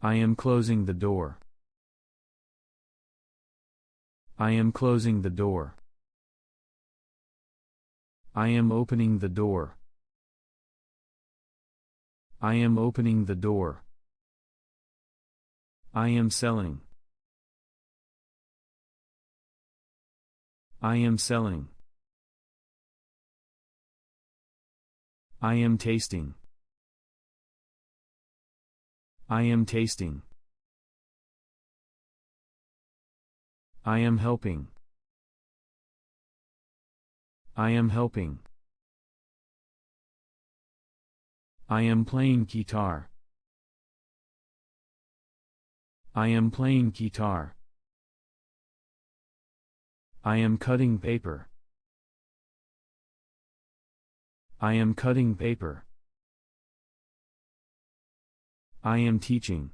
I am closing the door. I am closing the door. I am opening the door. I am opening the door. I am selling. I am selling. I am tasting. I am tasting. I am helping. I am helping. I am playing guitar. I am playing guitar. I am cutting paper. I am cutting paper. I am teaching.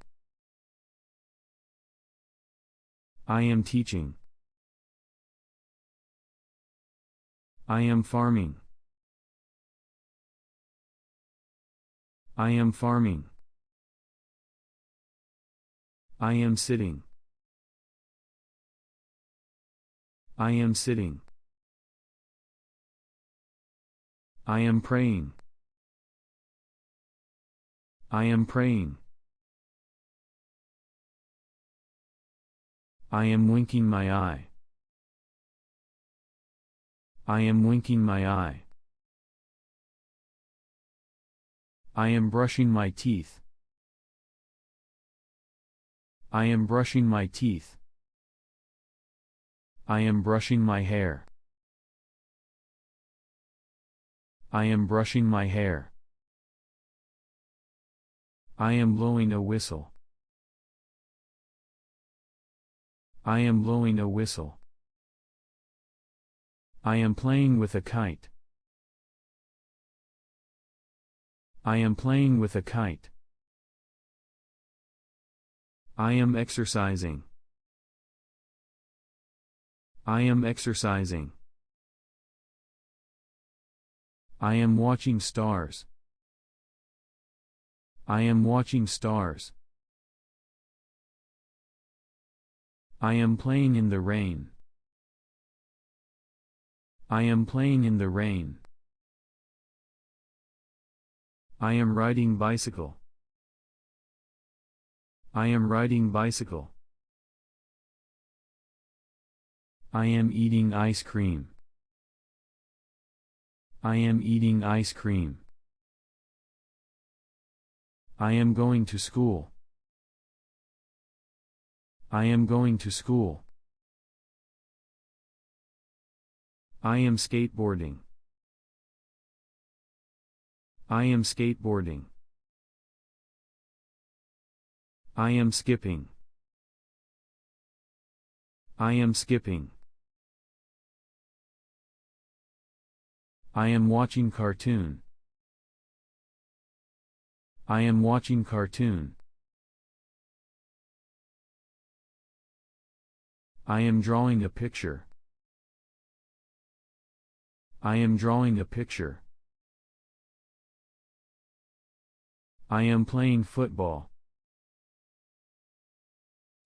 I am teaching. I am farming. I am farming. I am sitting. I am sitting. I am praying. I am praying. I am winking my eye. I am winking my eye. I am brushing my teeth. I am brushing my teeth. I am brushing my hair. I am brushing my hair. I am blowing a whistle. I am blowing a whistle. I am playing with a kite. I am playing with a kite. I am exercising. I am exercising. I am watching stars. I am watching stars. I am playing in the rain. I am playing in the rain. I am riding bicycle. I am riding bicycle. I am eating ice cream. I am eating ice cream. I am going to school. I am going to school. I am skateboarding. I am skateboarding. I am skipping. I am skipping. I am watching cartoon. I am watching cartoon. I am drawing a picture. I am drawing a picture. I am playing football.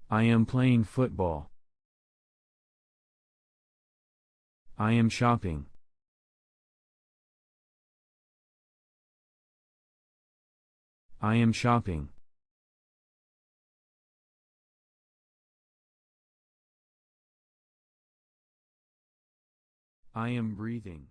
I am playing football. I am shopping. I am shopping. I am breathing.